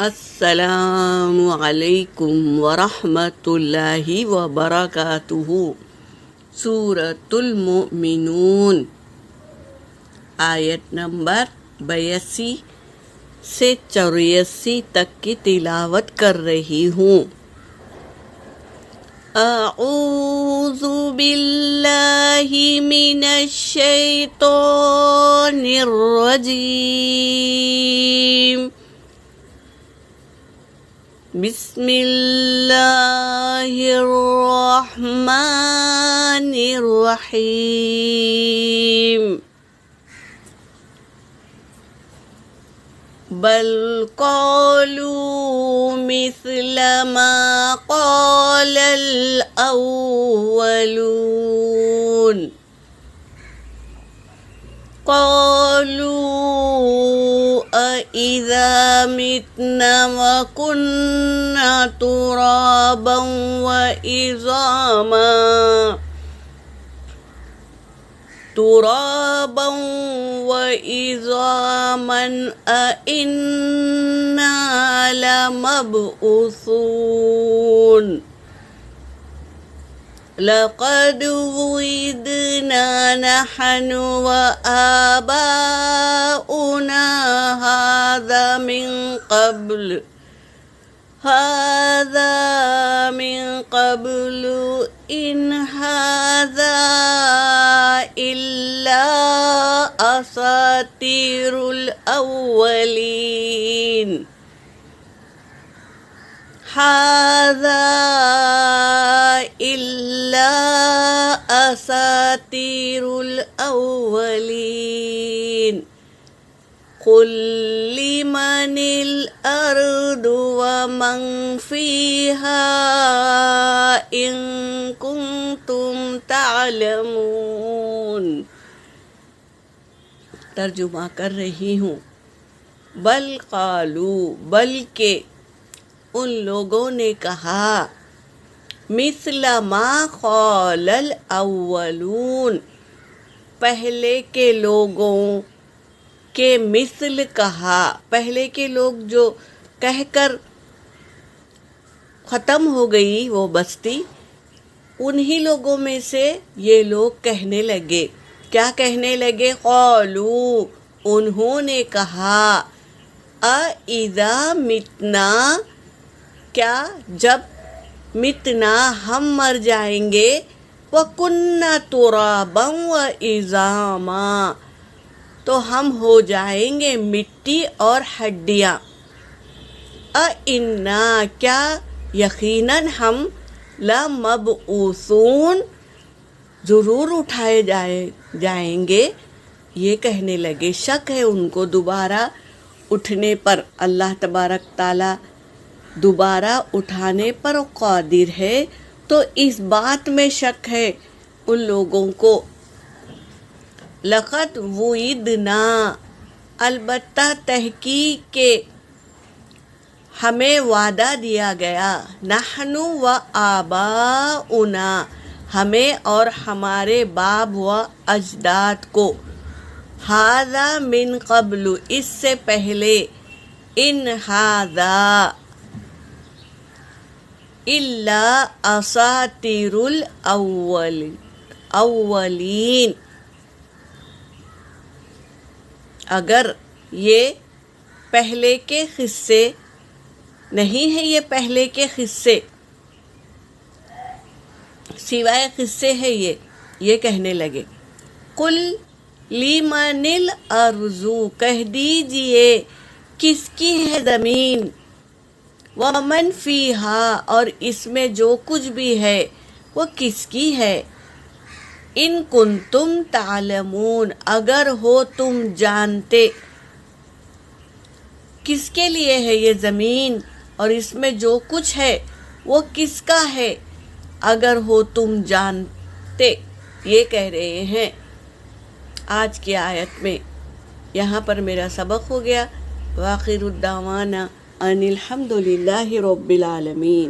السلام علیکم ورحمۃ اللہ وبرکاتہ۔ سورۃ المؤمنون آیت نمبر 82 سے 84 تک کی تلاوت کر رہی ہوں۔ اعوذ باللہ من الشیطان الرجیم، بسم اللہ الرحمن الرحیم۔ بل قالوا مثل ما قال الأولون، قالوا أإذا متنا وكنا ترابا وعظاما أإنا لمبعوثون، لقد وعدنا نحن وآباؤنا هذا من قبل إن هذا إلا أساطير الأولين، هذا إلا أساطير الأولين، قل لمن الأرض ومن فيها إن كنتم تعلمون۔ ترجمہ کر رہی ہوں۔ بل قالوا، بلکہ ان لوگوں نے کہا، مثل ما قال الاولون، پہلے کے لوگوں کے مثل کہا، پہلے کے لوگ جو کہہ کر ختم ہو گئی وہ بستی، انہی لوگوں میں سے یہ لوگ کہنے لگے۔ کیا کہنے لگے؟ قالوا، انہوں نے کہا، اذا متنا، کیا جب متنا ہم مر جائیں گے، وَكُنَّا تُرَابًا وَعِظَامًا، تو ہم ہو جائیں گے مٹی اور ہڈیاں، اِنَّا، کیا یقیناً ہم، لَمَبْعُوثُونَ، ضرور اٹھائے جائیں گے۔ یہ کہنے لگے، شک ہے ان کو دوبارہ اٹھنے پر۔ اللہ تبارک تعالیٰ دوبارہ اٹھانے پر قادر ہے، تو اس بات میں شک ہے ان لوگوں کو۔ لقد وعدنا، البتہ تحقیق کے ہمیں وعدہ دیا گیا، نحن و آباؤنا، ہمیں اور ہمارے باپ و اجداد کو، ھذا من قبل، اس سے پہلے، ان ھذا الا اساطیر الاولین، اگر یہ پہلے کے قصے نہیں ہیں، یہ پہلے کے قصے سوائے قصے ہے یہ کہنے لگے۔ قل لمن الارض، کہہ دیجئے کس کی ہے زمین، ومن فیہا، اور اس میں جو کچھ بھی ہے وہ کس کی ہے، ان کنتم تعلمون، اگر ہو تم جانتے، کس کے لیے ہے یہ زمین اور اس میں جو کچھ ہے وہ کس کا ہے، اگر ہو تم جانتے، یہ کہہ رہے ہیں آج کی آیت میں۔ یہاں پر میرا سبق ہو گیا۔ وآخر الدعوانا ان الحمد للہ رب العالمین۔